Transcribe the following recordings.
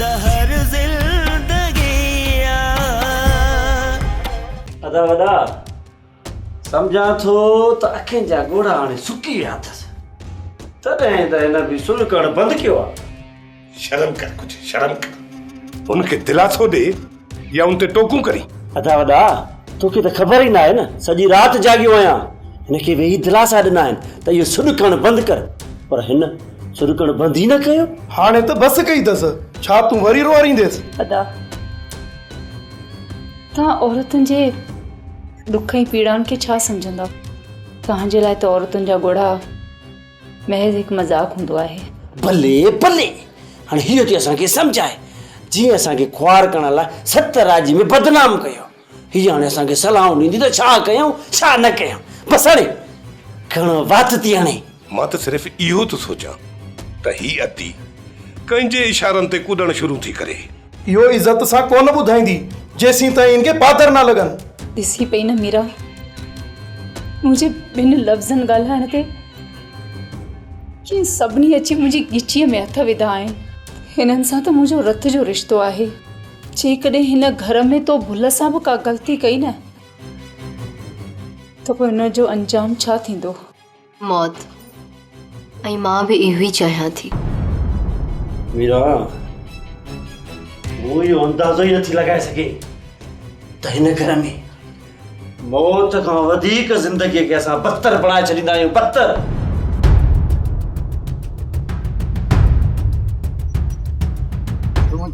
ज़हर ज़िंदगिया। अदा वदा समझा थो त अखियुनि जा ॻोढ़ा हाणे सुकी विया अथसि, तॾहिं त हिन बि सुर करणु बंदि कयो आहे। शर्म कर, कुछ शर्म कर। उनखे दिलासो ॾे या उन ते टोकूं करी। अदा वदा तोखे त ख़बर ई न आहे न, सॼी राति जागियो आहियां, हिनखे वेही दिलासा ॾिना आहिनि त इहो सुर करणु बंदि कर, पर हिन सुर करणु बंदि ई न कयो। हाणे त बस कई अथसि, छा तूं वरी रोआरींदेसि? अदा तव्हां औरतुनि जे दुख ऐं पीड़ाउनि खे छा सम्झंदा? तव्हांजे लाइ त औरतुनि जा ॻोढ़ा महज़ हिकु मज़ाक हूंदो आहे। भले भले, हाणे हीअ थी असांखे सम्झाए, जीअं असांखे ख्वार करण लाइ 7 राज्य में बदनाम कयो, हीअ हाणे असांखे सलाहूं ॾींदी त छा कयूं छा न कयूं। बसि हाणे घणो वात थी हणे। मां त सिर्फ़ु इहो थो सोचां त ही अती कंहिंजे इशारनि ते कुॾणु शुरू थी करे। इहो इज़त सां कोन ॿुधाईंदी जेसीं ताईं इनखे पादर न लॻनि। ॾिसी पई न मीरा, मुंहिंजे ॿिनि लफ़्ज़नि ॻाल्हाइण ते कीअं सभिनी अची मुंहिंजी ॻिचीअ में हथ विधा आहिनि। हिननि सां त मुंहिंजो रत जो रिश्तो आहे, जेकॾहिं हिन घर में तो भुल सां बि का ग़लती कई न त पोइ हिन जो अंजाम छा थींदो? मौत। ऐं मां बि इहो ई चाहियां थी। मीरा, वो इहो अंदाज़ो ई नथी लॻाए सघे त हिन घर में मौत खां वधीक ज़िंदगीअ खे असां बदतर बणाए छॾींदा आहियूं, बदतर।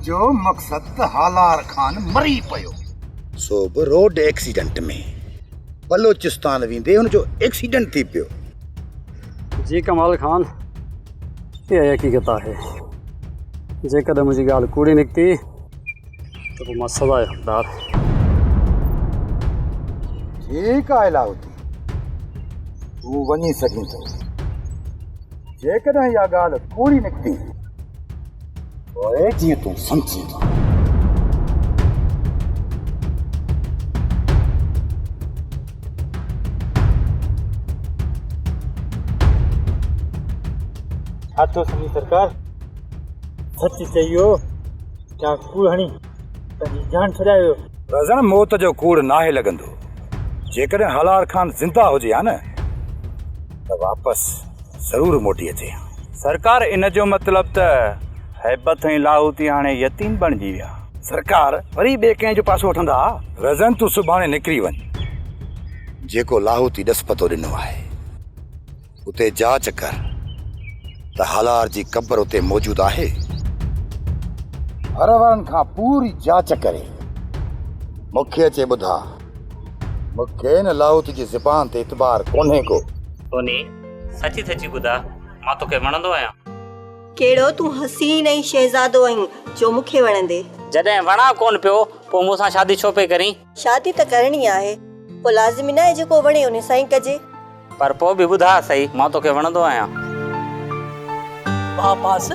जो मकसद हालार खान मरी पियो सो बि रोड एक्सीडेंट में बलोचिस्तान वेंदे हुनजो एक्सीडेंट थी पियो। जी कमाल खान, ये हकीकत है, जेकॾहिं मुंहिंजी ॻाल्हि कूड़ी निकिती त पोइ मां सदा हक़दार। ठीकु आहे लाहौती, तूं वञी सघीं थो। जेकॾहिं इहा ॻाल्हि कूड़ी निकिती पोइ जीअं तूं सम्झी थो। छा थो सम्झी सरकार? सच चइयो, छा कूड़ हणी पंहिंजी जान छॾायो? रज़न मौत जो कूड़ नाहे लॻंदो। जेकॾहिं हलार खान ज़िंदा हुजे हा न त वापसि ज़रूरु मोटी अचे। सरकार इन जो मतिलबु त हैबत ऐं लाहौती हाणे यतीम बणिजी विया। सरकार वरी ॿिए कंहिं जो पासो वठंदा? रज़न तूं सुभाणे निकिरी वञ, जेको लाहौती ॾस पतो ॾिनो आहे उते जांच कर त हलार जी क़बर उते मौजूदु आहे। हर वारनि खां पूरी जांच करे मूंखे अचे ॿुधा। मूंखे न लाहौती जी ज़बान ते इतबार कोन्हे को। टोनी, सची सची ॿुधा, मां तोखे वणंदो आहियां। केड़ो तूं हसीन ऐं शहज़ादो आहीं जो मूंखे वणंदे? जॾहिं वणा कोन पियो पोइ मूंसां शादी छो पे करीं? शादी त करणी आहे, पोइ लाज़मी न आहे जेको वणे उन सां ई कजे। पर पोइ बि ॿुधा सही, मां तोखे वणंदो आहियां। अब्बास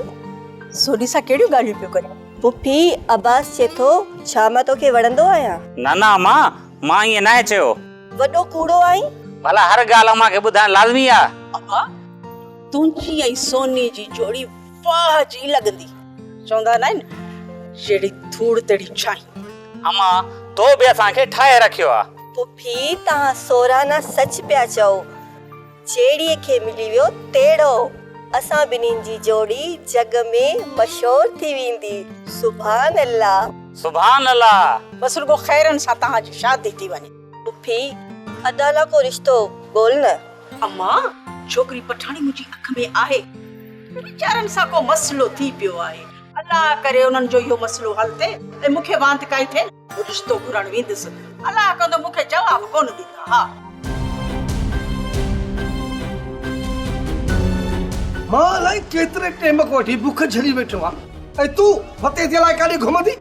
सोनी सां कहिड़ियूं ॻाल्हियूं पियो करे? पुफी, अब्बास चए थो छा मां तोखे वणंदो आहियां? न न मां ईअं न चयो। वॾो कूड़ो आहीं। भला हर ॻाल्हि मांखे ॿुधाइण लाज़मी आहे? अब्बा, तुंहिंजी ऐं सोनी जी जोड़ी वाह जी लॻंदी। चवंदा न आहिनि जहिड़ी धूड़ तहिड़ी छाई। अमा तो बि असांखे ठाहे रखियो आहे। पुफी, तव्हां सोराना सच पिया चओ। जहिड़ीअ खे मिली वियो तेड़ो असां ॿिन्हिनि जी जोड़ी जग में मशहूर थी वेंदी। सुभान अल्लाह, सुभान अल्लाह। बस रुगो खैरन सां तव्हांजी शादी थी वञे। पुफी, अदाला को रिश्तो बोल न। अम्मा, छोकिरी पठाणी मुंहिंजी अख में आहे, वीचारनि सां को मसलो थी पियो आहे। अल्लाह करे उन्हनि जो इहो मसलो हल थिए ऐं मूंखे वांत काई थिए रिश्तो घुरण वेंदसि। अल्लाह कंदो मूंखे जवाब कोन ॾींदा। हा, मां अलाए केतिरे टाइम खां वठी बुख झली वेठो आहियां ऐं तूं फते जे लाइ काॾे घुमंदी?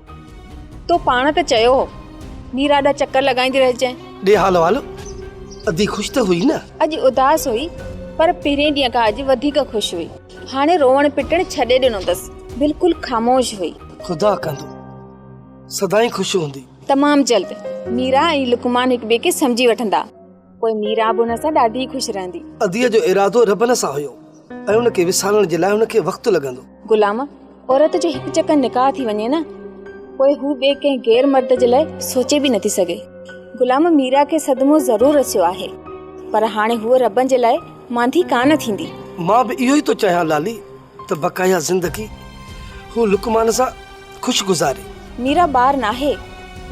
तो पाण त चयो मीरा ॾा चक्कर लॻाईंदी रहिजांइ। ॾे हाल वाल, अधी ख़ुशि त हुई न? अॼु उदास हुई, पर पहिरें ॾींहं खां अॼु वधीक ख़ुशि हुई। हाणे रोवण पिटण छॾे ॾिनो अथसि, बिल्कुलु ख़ामोश हुई। ख़ुदा कंदो सदाई ख़ुशि हूंदी। तमामु जल्द मीरा ऐं लुकमान हिक ॿिए खे सम्झी वठंदा, पोइ मीरा बि हुन सां ॾाढी ख़ुशि रहंदी। अदीअ जो इरादो रबन सां हुयो ऐं हुनखे विसारण जे लाइ हुनखे वक़्तु लॻंदो। गुलाम, औरत जो हिकु चकर निकाह थी वञे न, पोइ हू ॿिए कंहिं गैर मर्द जे लाइ सोचे बि नथी सघे। गुलाम मीरा खे सदमो ज़रूरु अचियो आहे, पर हाणे हूअ रबनि जे लाइ मांधी कान थींदी। मां बि इहो ई थो चाहियां लाली त बक़ाया ज़िंदगी हू लुकमान सां ख़ुशि गुज़ारे। मीरा ॿार नाहे,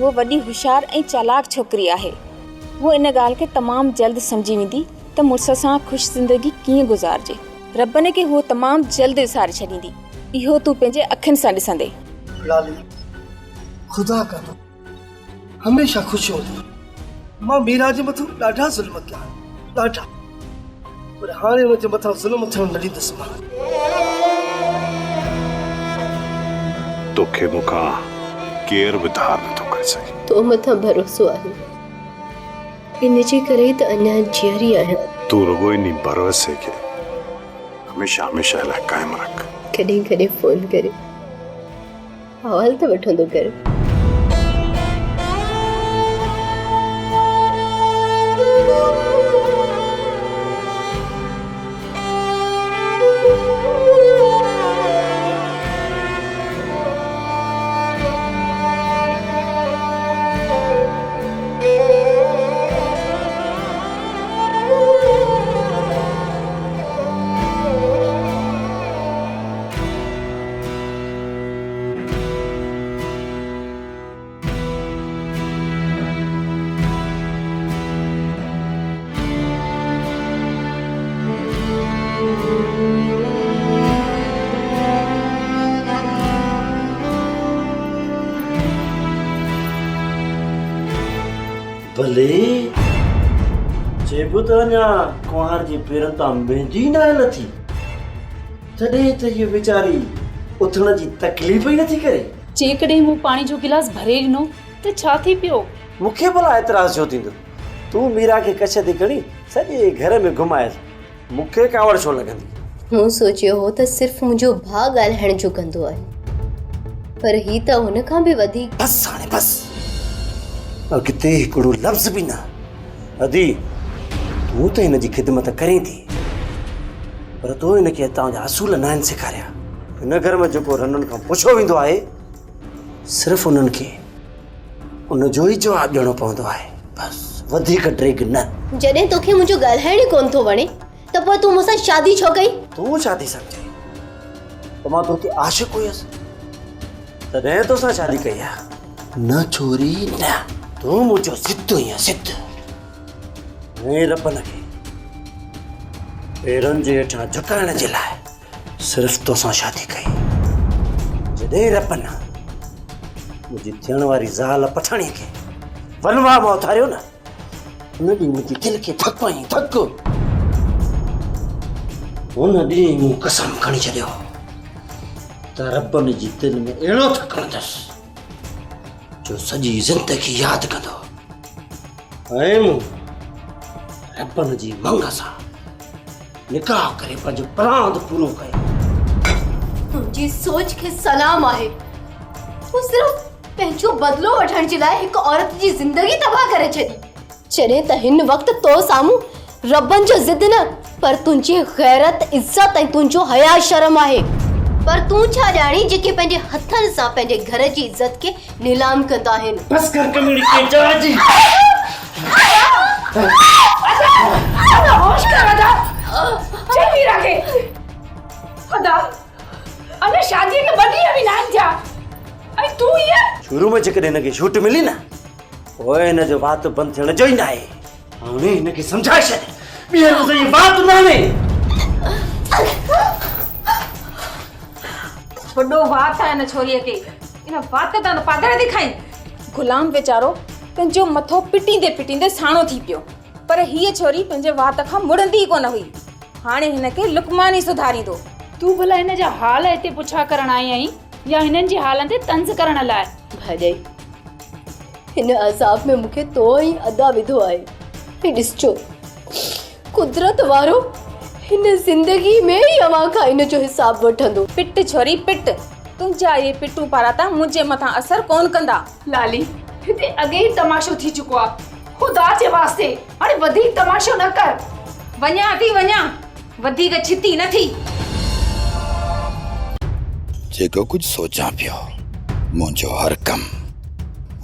वो वॾी होशियार ऐं चालाक छोकिरी आहे। वो इन ॻाल्हि खे तमामु जल्द सम्झी वेंदी त मुड़ुस सां ख़ुशि ज़िंदगी कीअं गुज़ारिजे। रब खे हू तमामु जल्द विसारे छॾींदी, इहो तूं पंहिंजे अखियुनि सां ॾिसंदे। लाली खुदा करो हमेशा ख़ुशि हूंदी। मां मीरा जे मथां ॾाढा ज़ुल्म कया, ॾाढा, पर हाणे हुनजे मथां ज़ुल्म थियण न ॾींदुसि मां। तोखे मूंखां केर बि धार नथो करे सघे। तो मथां भरोसो आहे, इन जे करे त अञा जीअरी आहियां। तू रुगो इन भरोसे खे हमेशा हमेशा लाइ कायम रख। कॾहिं कॾहिं फोन करे हाल त वठंदो कर। भले चइबो त अञा कुंवार जे पेरनि तां मेंदी न आयल थी, तॾहिं त इहा वीचारी उथण जी तकलीफ़ ई नथी करे। जेकॾहिं मूं पाणी जो गिलास भरे ॾिनो त छा थी पियो? मूंखे भला एतिराज़ छो थींदो? तूं मीरा खे कच्छ ते खणी सॼे घर में घुमाए, मूंखे कावड़ छो लॻंदी? मूं सोचियो हो त सिर्फ़ मुंहिंजो भाउ ॻाल्हाइण जो कंदो आहे, पर ही त हुन खां बि वधीक। बस हाणे बस, अॻिते हिकिड़ो लफ़्ज़ बि न। अदी तूं त हिन जी ख़िदमत करीं थी, पर तूं हिनखे हितां जा असूल न आहिनि सेखारिया। हिन घर में जेको रननि खां पुछो वेंदो आहे, सिर्फ़ु उन्हनि खे उनजो ई जवाबु ॾियणो पवंदो आहे, बस, वधीक ड्रेग न। जॾहिं तोखे मुंहिंजो ॻाल्हाइण ई कोन थो वणे त पोइ तूं मूंसां शादी छो कई? तूं शादी सम्झे त मां तोखे आशिक़ हुयसि, तॾहिं तोसां शादी कई आहे। न छोरी न, तूं मुंहिंजो ज़िद हुईं, ज़िद। ऐं रबनि खे पेरनि जे हेठां झुकाइण जे लाइ सिर्फ़ु तोसां शादी कई। जॾहिं रबनि मुंहिंजी थियण वारी ज़ाल पठाणीअ खे वनवा मां उथारियो न, उन ॾींहुं मुंहिंजी दिलि खे धक हईं, धक। उन ॾींहुं मूं कसम खणी छॾियो त रबनि जी दिलि में अहिड़ो धक हणंदसि जो सॼी ज़िंदगी यादि कंदो। ऐं मूं रबनि जी मंग सां निकाह करे पंहिंजो प्रांत पूरो कयो। तुंहिंजी सोच खे सलाम आहे। तूं सिर्फ़ पंहिंजो बदिलो वठण जे लाइ हिकु औरत जी ज़िंदगी तबाह करे छॾी। जॾहिं त हिन वक़्तु तो साम्हूं रबनि जो ज़िद न, पर तुंहिंजी गैरत, इज़त ऐं तुंहिंजो हया शर्म आहे। पर तूं छा ॼाणी जेके पंहिंजे हथनि सां पंहिंजे घर जी इज़त खे नीलाम कंदा आहिनि। बस कर कमीड़ी के जाजी। होश कर अदा, चल मीरा के अदा, अने शादी के बड़ी अभी ना थिया। ऐं तू ये शुरू में जेकॾहिं हिनखे छूट मिली न, पोइ हिन जो बात बंदि थियण जो ई न आहे। हाणे हिनखे सम्झाए छॾ, ॿीहर दफ़ो इहा बात न आणे। वॾो वात आहे न छोरीअ खे, इन वात त न पादड़ दिखाई। गुलाम वेचारो पंहिंजो मथो पिटींदे पिटींदे साणो थी पियो, पर हीअ छोरी पंहिंजे वात खां मुड़ंदी ई कोन हुई। हाणे हिनखे लुकमान ई सुधारींदो। तूं भला हिन जा हाल हिते पुछा करण आई आहीं या हिननि जे हालनि ते तंज़ करण लाइ? भाॼाई, हिन अज़ाब में मूंखे तो ई अदा विधो आहे। ऐं ॾिसजो, कुदरत वारो हिन ज़िंदगी में ई अवां खां इन जो हिसाब वठंदो। पिट छोरी पिट, तुंहिंजा इहे पिटू पारा त मुंहिंजे मथां असर कोन कंदा। लाली, हिते अॻे ई तमाशो थी चुको आहे, खुदा जे वास्ते हाणे वधीक तमाशो न कर। वञा थी वञा, वधीक छिती न थी। जेको कुछ सोचा पियो मुंहिंजो हर कम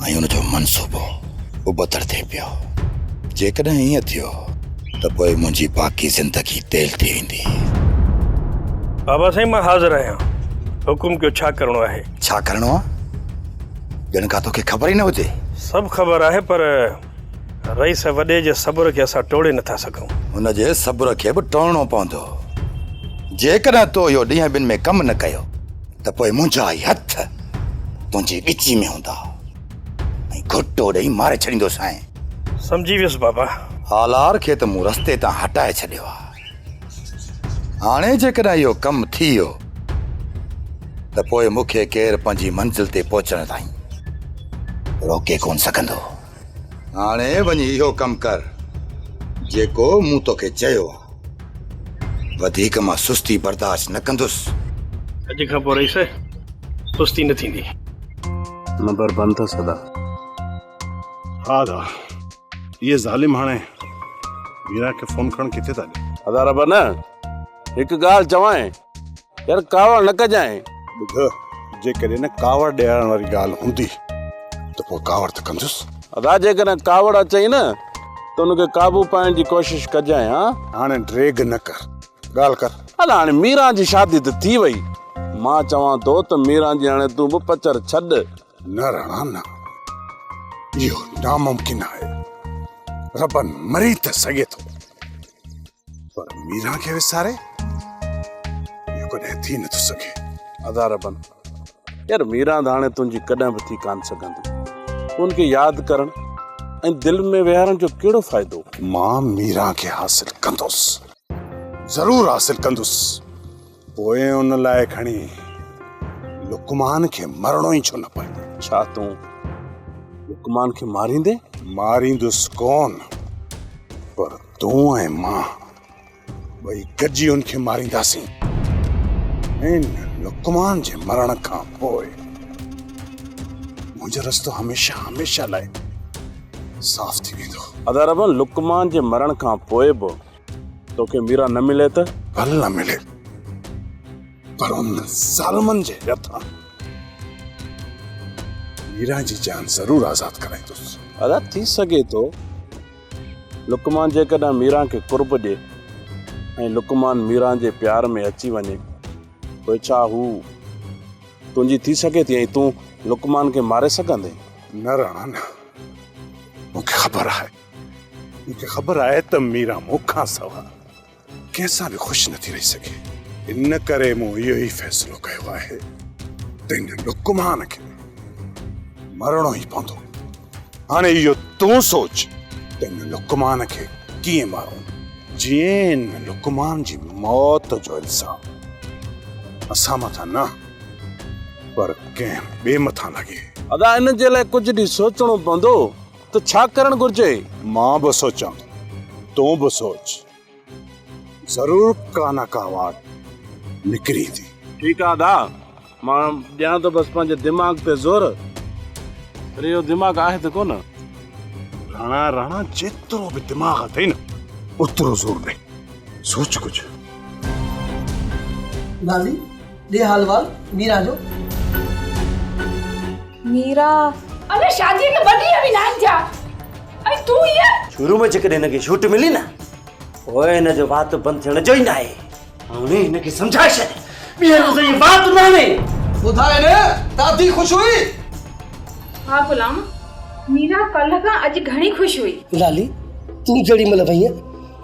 ऐं हुनजो मनसूबो उबतड़ थिए पियो। जेकॾहिं ईअं थियो त पोइ मुंहिंजी बाक़ी ज़िंदगी तेल थी वेंदी। बाबा साईं मां हाज़िर आहियां, हुकुम कयो छा करणो आहे? छा करणो आहे? ॼण का तोखे ख़बर ई न हुजे? सभु ख़बर आहे, पर रईस वॾे जे सब्र खे असां टोड़े नथा सघूं। हुनजे सब्र खे बि टोड़णो पवंदो। जेकॾहिं तो इहो ॾींहं ॿिनि में कमु न कयो त पोइ मुंहिंजा ई हथ तुंहिंजी ॻिची में हूंदा ऐं घुटो ॾेई मारे छॾींदोसि। ऐं सम्झी वियुसि बाबा। हालार खे त मूं रस्ते तां हटाए छॾियो आहे। हाणे जेकॾहिं इहो कमु थी वियो त पोइ मूंखे केरु पंहिंजी मंज़िल ते पहुचण ताईं रोके कोन सघंदो। हाणे वञी इहो कमु कर जेको मूं तोखे चयो आहे। वधीक मां सुस्ती बर्दाश्त न कंदुसि। अॼु खां पोइ रईस सुस्ती न थींदी। नंबर बंदि अथसि सदा। हा दा, ये ज़ालिम हाणे मीरा खे फोन करण किथे था ॾे? अदार बन हिकु ॻाल्हि चवां, यार कावड़ न कजांइ। ॿुध, जेकॾहिं न कावड़ ॾियारण वारी ॻाल्हि हूंदी त पोइ कावड़ त कंदुसि। अदा जेकॾहिं कावड़ अचई न त हुनखे काबू पाइण जी कोशिशि कजांइ। हा हाणे ड्रेग न कर, ॻाल्हि कर। अला हाणे मीरा जी शादी त थी वई। मां चवां थो त मीरा जी हाणे तूं बि पचर छॾ। न राणा न, इहो नामुमकिन आहे। रबन मरी त सघे थो, पर मीरा खे विसारे इहो कॾहिं थी नथो सघे। अदा रबन, यार मीरा त हाणे तुंहिंजी कॾहिं बि थी कान सघंदी। उनखे यादि करण ऐं दिलि में विहारण जो कहिड़ो फ़ाइदो? मां मीरा खे हासिल कंदुसि, ज़रूरु हासिल कंदुसि। पोइ उन लाइ खणी लुकमान खे मरणो ई छो न पए? छा तूं लुकमान खे मारींदे? मारींदुसि कोन, पर तूं ऐं मां ॿई गॾिजी उनखे मारींदासीं। ऐं लुकमान जे मरण खां पोइ मुंहिंजो रस्तो हमेशा हमेशा लाइ साफ़ थी वेंदो। अदा रबन, लुकमान जे मरण खां पोइ बि तोखे मीरा न मिले त? भल न मिले, पर उन ज़ालिमनि जे हथां मीरा जी जान ज़रूर आज़ाद कराईंदुसि। अदा थी सघे थो लुकमान जेकॾहिं मीरा खे कुर्ब ॾे ऐं लुकमान मीरा जे प्यार में अची वञे, पोइ छा हू तुंहिंजी थी सघे थी ऐं तूं लुकमान खे मारे सघंदे? न राणा न, मूंखे ख़बर आहे त मीरा मूंखां सवाइ कंहिंसां बि ख़ुशि नथी रही सघे। इन करे मूं इहो ई फ़ैसिलो कयो आहे त हिन लुकमान खे मरणो ई पवंदो। हाणे इहो तूं सोच त हिन लुकमान खे कीअं मारूं, जीअं हिन लुकमान जी मौत जो इल्ज़ाम असां मथां न, पर कंहिं ॿिए मथां लॻे। अदा इन जे लाइ कुझु ॾींहुं सोचणो पवंदो त छा करणु घुर्जे। मां बि सोचां, तूं बि सोच, ज़रूर का न का वाट निकिरी थी। ठीकु आहे दा, मां ॾियां थो बसि पंहिंजे दिमाग़ ते ज़ोर। पर इहो दिमाग़ आहे त कोन। राणा जेतिरो बि दिमाग़ अथई न ओतिरो ज़ोर ॾे, सोच कुझु। लाली दे हालवाल मीरा जो। मीरा अबे शादी के बड़ी अभी ना जा। अरे तू ये शुरू में जेकॾहिं हिनखे छूट मिली न, पोइ हिनजो बात बंदि थियण जो ई न आहे। ऐं हिनखे सम्झाए छॾ, ॿीहर त इहा बात न हले। ॿुधाए न, ॾाढी ख़ुशि हुई। हाँ गुलाम, मीरा कल्ह खां अॼु घणी ख़ुशि हुई। लाली तूं जड़ी महिल वई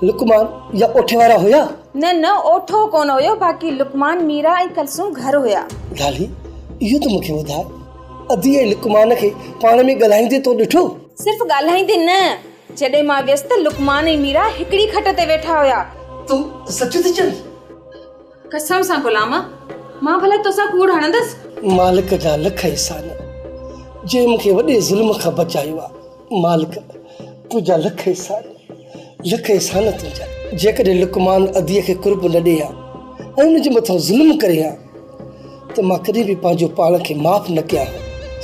लुकमान या ओठे वारा हुया? न ओठो कोन हुयो, बाक़ी लुकमान मीरा ऐं कलसूं घर हुया। लाली इहो त मूंखे ॿुधाए, अदी ऐं लुकमान खे पाण में ॻाल्हाईंदे तो ॾिठो? सिर्फ़ ॻाल्हाईंदे न, जॾहिं मां वियसि त लुकमान ऐं मीरा हिकिड़ी खट ते वेठा हुया। तूं सच थी चईं? कसम सां गुलाम, मां भला तोसां कूड़ हणंदसि? मालिक जा लख एहसान, जे मूंखे वॾे ज़ुल्म खां बचायो आहे। मालिक तुंहिंजा लख एहसान तुंहिंजा। जेकॾहिं लुकमान अदीअ खे कुर्ब न ॾे ऐं हुनजे मथां ज़ुल्म करे हा त मां कॾहिं बि पंहिंजो पाण खे माफ़ न कयां।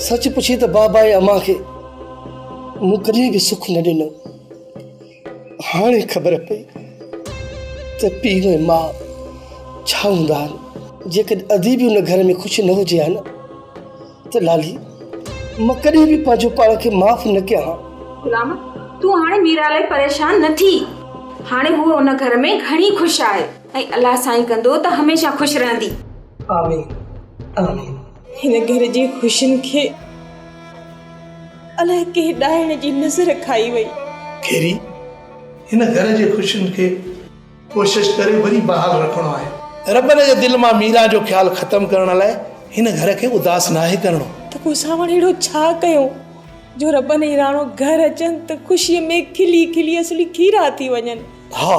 सच पुछे त बाबा ऐं अम्मा खे मूं कॾहिं बि सुख न ॾिनो। हाणे ख़बर पई त पीउ ऐं माउ छा हूंदा आहिनि। जेकॾहिं अधी बि हुन घर में ख़ुशि न हुजे हा न त लाली मां कॾहिं बि पंहिंजो पाण खे माफ़ न कयां हा। गुलाम तूं हाणे मीरा लाइ परेशान न थी। हाणे हूअ हुन घर में घणी ख़ुशि आहे ऐं अलाह साईं कंदो त हमेशह ख़ुशि रहंदी। आमीन आमीन। हिन घर जी ख़ुशियुनि खे अलाए कंहिं ॾाइण जी नज़र खाई वई। खेरी हिन घर जे ख़ुशियुनि खे कोशिश करे वरी बहाल रखणो आहे। रब जे दिल मां मीरा जो ख़्यालु ख़तम करण लाइ हिन घर खे उदास नाहे करणो। त पोइ असां हाणे अहिड़ो छा कयूं जो रब ने राणो घर अचनि त ख़ुशीअ में खिली खिली असली खीरा थी वञनि। हा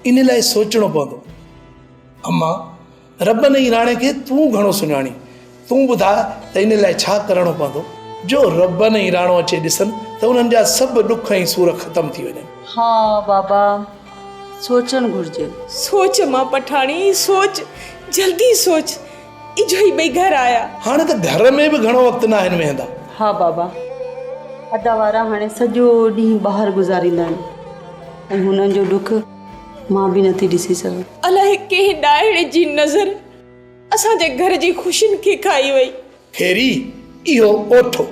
इन लाइ सोचणो पवंदो। अम्मा रब ने राणे खे तूं घणो सुञाणी, तूं ॿुधा त इन लाइ छा करणो पवंदो जो रब ने राणो अचे ॾिसनि त उन्हनि जा सभु ॾुख ऐं सूर ख़तम थी वञनि। हा बाबा सोचणु घुरिजे। सोच मां पठाणी सोच, जल्दी सोच। इजो ही ॿई घर आया। हाणे त घर में बि घणो वक़्तु न आहिनि वेहंदा। हा बाबा अदा वारा हाणे सॼो ॾींहुं ॿाहिरि गुज़ारींदा आहिनि ऐं हुननि जो ॾुख मां बि नथी ॾिसी सघां। अलाए कंहिं ॾाइण जी नज़र असांजे घर जी ख़ुशियुनि खे खाई वई। खेरी इहो ओठो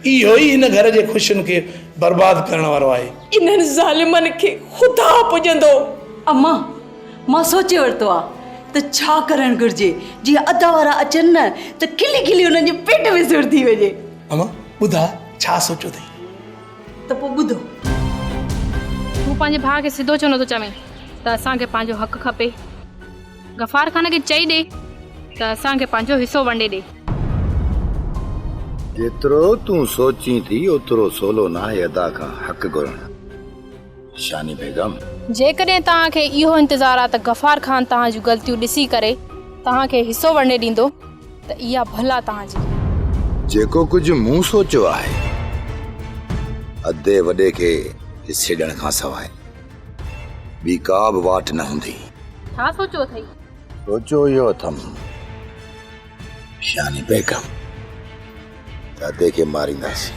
इहो ई हिन घर जे ख़ुशियुनि खे बर्बाद करण वारो आहे। इन्हनि ज़ालिमनि खे ख़ुदा पुॼंदो। अम्मा मां सोचे वरितो आहे त छा करणु घुरिजे जीअं अदा वारा अचनि न त खिली खिली हुननि जे पेट में सुर थी वञे। अम्मा ॿुधा छा सोचो अथई? त पोइ ॿुधो तूं पंहिंजे भाउ खे सिधो छो नथो चवें त असांखे पंहिंजो हक़ खपे। गफ़ार ख़ान खे चई ॾे त असांखे पंहिंजो हिसो वंडे ॾे। जेतिरो तूं सोची थी ओतिरो सवलो नाहे अदा खां हक़ घुरणु। शानी बेगम जेकॾहिं तव्हांखे इहो इंतज़ारु आहे त गफ़ार ख़ान तव्हां जूं ग़लतियूं ॾिसी करे तव्हांखे हिसो वंडे ॾींदो त इहा भला तव्हांजी। जेको कुझु मूं सोचियो आहे अधे वॾे खे हिसे ॾियण खां सवाइ ॿी का बि वाट न हूंदी। छा सोचो अथई? सोचो इहो अथमि शानी बेगम दादे खे मारींदासीं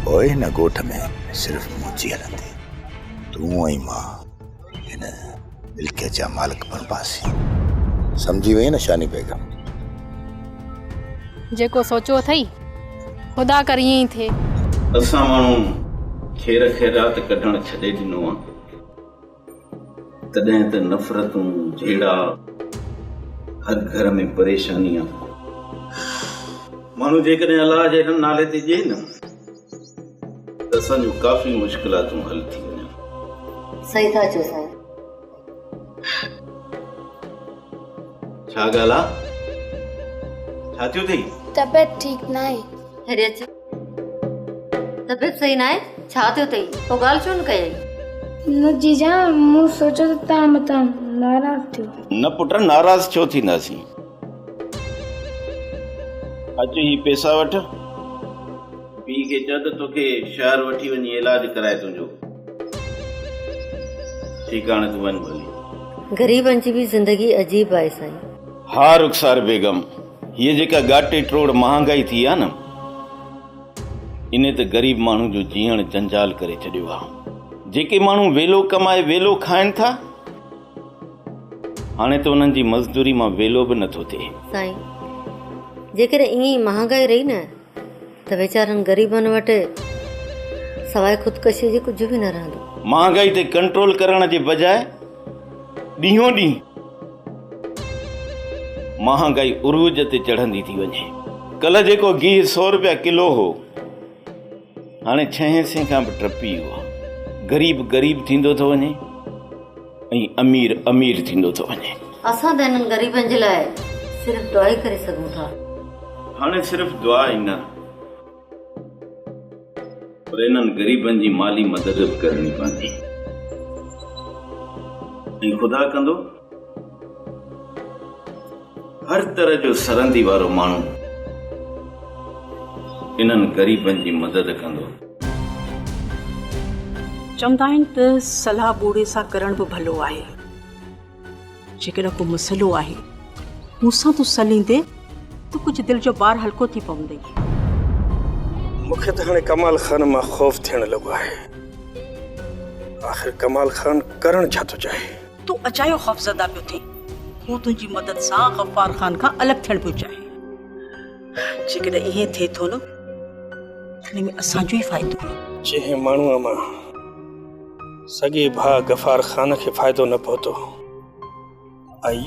पोइ हिन ॻोठ में सिर्फ़ु मुंहिंजी हलंदी। तूं ऐं मां हिन मिल्कियत जा मालिक बणिबासीं। सम्झी वई न शानी बेगम? जेको सोचो अथई ख़ुदा कर ईअं ई थिए। असां माण्हू खेर ख़ैरात कढणु छॾे ॾिनो आहे तॾहिं त नफ़रतूं झेड़ा हर घर में परेशानी आहे। माण्हू जेकॾहिं अलाह जे नाले ते ॾिए न त असांजो काफ़ी मुश्किलातूं हल थी वञनि। सही था चओ साईं। छा ॻाल्हि आहे? छा थियो अथई? तबियत ठीक ना है। हेरे अच। तबियत सही ना है? छा थियो अथई? पोइ ॻाल्हि छो न कयई? न जीजा मूं सोचो त तव्हां मतां नाराज़ थियो। न पुट नाराज़ छो थींदासीं। अच ही पैसा वठ पी खे चओ त तोखे शहर वठी वञी इलाज कराए तुंहिंजो। ठीकु आहे तूं वञ भली। ग़रीबनि जी बि ज़िंदगी अजीब आहे साईं। हा रुखसार बेगम हीअ जेका घाटे ट्रोड़ महांगाई थी आहे न इन त ग़रीब माण्हू जो जीअण जंजाल करे छॾियो आहे। जेके माण्हू वेलो कमाए वेलो खाइनि था हाणे त उन्हनि जी मज़दूरी मां वेलो बि नथो थिए। साईं जेकॾहिं ईअं ई महांगाई रही न त वीचारनि ग़रीबनि वटि सवाइ ख़ुदकशीअ जे कुझु बि न रहंदो। महांगाई ते कंट्रोल करण जे बजाए ॾींहों ॾींहुं महांगाई उरूज ते चढ़ंदी थी वञे। कल्ह जेको गिह 100 रुपया किलो हो हाणे 600 खां बि टपी वियो आहे। ग़रीब ग़रीब थींदो थो वञे ऐं अमीर अमीर थींदो थो वञे। असां त हिननि ग़रीबनि जे लाइ सिर्फ़ु दुआ ई करे सघूं था। हाणे सिर्फ़ु दुआ ई न पर इन्हनि ग़रीबनि जी माली मदद बि करणी पवंदी ऐं ख़ुदा कंदो हर तरह जो सरंदी वारो माण्हू इन्हनि ग़रीबनि जी मदद कंदो। चवंदा आहिनि त सलाह बूढ़े सां करण बि भलो आहे। जेकॾहिं को मसइलो आहे मूंसां तूं सलींदे त कुझु दिलि जो बार हल्को थी पवंदई। मूंखे त हाणे कमाल खान मां ख़ौफ़ थियण लॻो आहे। आख़िर कमाल खान करण छा थो चाहे? तूं अजायो ख़ौफ़ज़दा पियो थी। हू तुंहिंजी मदद सां गफ़ार ख़ान खां अलॻि थियण पियो चाहे। जेकॾहिं ईअं थिए थो न हिन में असांजो ई फ़ाइदो आहे। जंहिं माण्हूअ मां सॻे भाउ गफ़ार ख़ान खे फ़ाइदो न पहुतो आई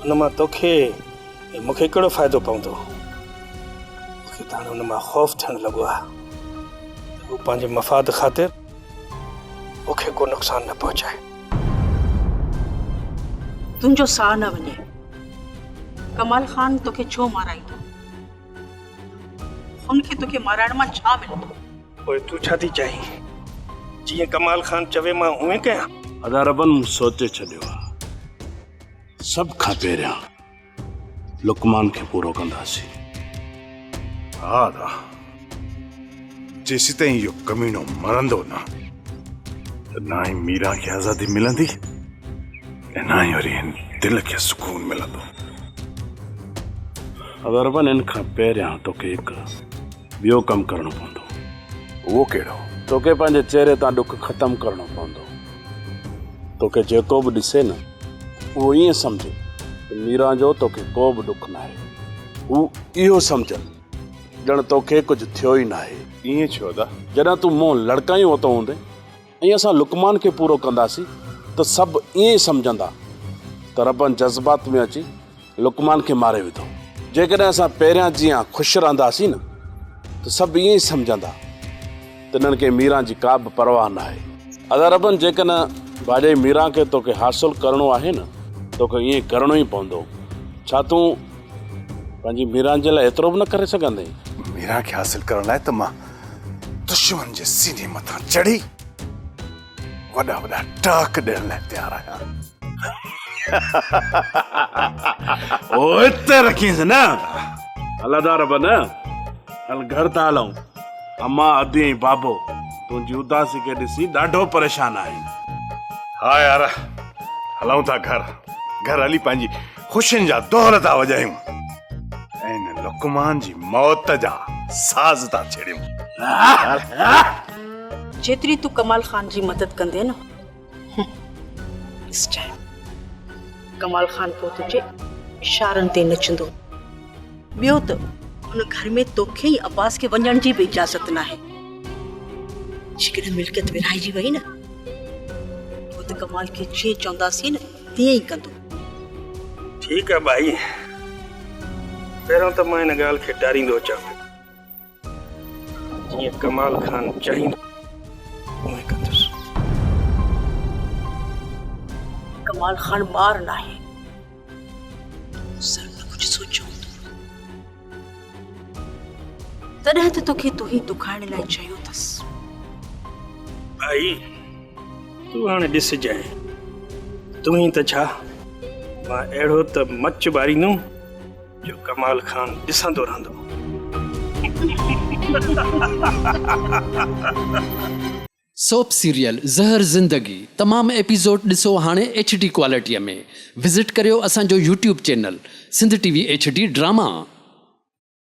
उन मां तोखे ऐं मूंखे कहिड़ो फ़ाइदो पवंदो? मूंखे त हाणे उन मां ख़ौफ़ थियणु लॻो आहे हू पंहिंजे मफ़ाद ख़ातिर मूंखे को नुक़सानु न पहुचाए। तुंहिंजो साह न वञे कमाल ख़ान तोखे छो माराईंदो? हुनखे तोखे माराइण मां छा मिलंदो? पोइ तूं छा थी चाहीं? जीअं कमाल ख़ान चवे मां उहे कयां? अदारबन सोचे छॾियो आहे सभ खां पहिरियां लुकमान खे पूरो कंदासीं। हा दा जेसी ताईं इहो कमीनो मरंदो न त ना ही मीरा खे आज़ादी मिलंदी ऐं ना ही वरी दिल खे सुकून मिलंदो। अदारबन इन खां पहिरियां तोखे हिकु ॿियो कमु करणो पवंदो। उहो कहिड़ो? तोखे पंहिंजे चेहरे तां ॾुख ख़तमु करणो पवंदो। तोखे जेको बि ॾिसे न उहो ईअं सम्झे त मीरा जो तोखे को बि ॾुख न आहे। हू इहो सम्झनि ॼण तोखे कुझु थियो ई न आहे। ईअं छो दा? जॾहिं तूं मूं लड़कायूं वतो हूंदे ऐं असां लुकमान खे पूरो कंदासीं त सभु ईअं ई सम्झंदा त रबन जज़्बात में अची लुकमान खे मारे विधो। जेकॾहिं असां पहिरियां जीअं ख़ुशि रहंदासीं न त सभु ईअं ई सम्झंदा त इन्हनि खे मीरा जी का बि परवाह न आहे। अदारबन जेकॾहिं भाॼाई मीरा खे तोखे हासिलु करिणो आहे न तोखे ईअं करिणो ई पवंदो। छा तूं पंहिंजी मीरा जे लाइ एतिरो बि न करे सघंदे? मीरा खे हासिल करण लाइ त मां दुश्मन जे सीने मथां चढ़ी वॾा वॾा टाक ॾियण लाइ तयारु आहियां। ओ हिते रखीसि न हलदार बन हल घर था हलूं। अम्मा अदी ऐं बाबो तुंहिंजी उदासी खे ॾिसी ॾाढो परेशान आहिनि। हा यार हलूं था घर हली पंहिंजी ख़ुशियुनि जा दोहर था वॼायूं ऐं हिन लुकमान जी मौत जा साज़ था छेड़ियूं। जेतिरी तूं कमाल ख़ान जी मदद कंदे न इस टाइम कमाल ख़ान पोइ तुंहिंजे इशारनि ते नचंदो। ॿियो त उन घर में तोखे ई अब्बास खे वञण जी बि इजाज़त न आहे। जेकॾहिं मिल्कियत विराइजी वई न पोइ त कमाल खे जीअं चवंदासीं न तीअं ई कंदो। ठीकु आहे भाई पहिरियों त मां हिन ॻाल्हि खे टारींदो अचां जीअं कमाल ख़ान चाहींदो उहे कंदुसि। कमाल ख़ान ॿार न आहे सर में कुझु सोचियो तॾहिं त तोखे तूं ई दुखाइण लाइ चयो अथसि। भाई तूं हाणे ॾिसजांइ तूं ई त छा मां अहिड़ो त मच ॿारींदुमि जो कमाल ख़ान ॾिसंदो रहंदो। सोप सीरियल ज़हर ज़िंदगी तमाम एपिसोड ॾिसो हाणे HD क्वालिटीअ में। विज़िट करियो असांजो YouTube channel Sindh TV HD drama.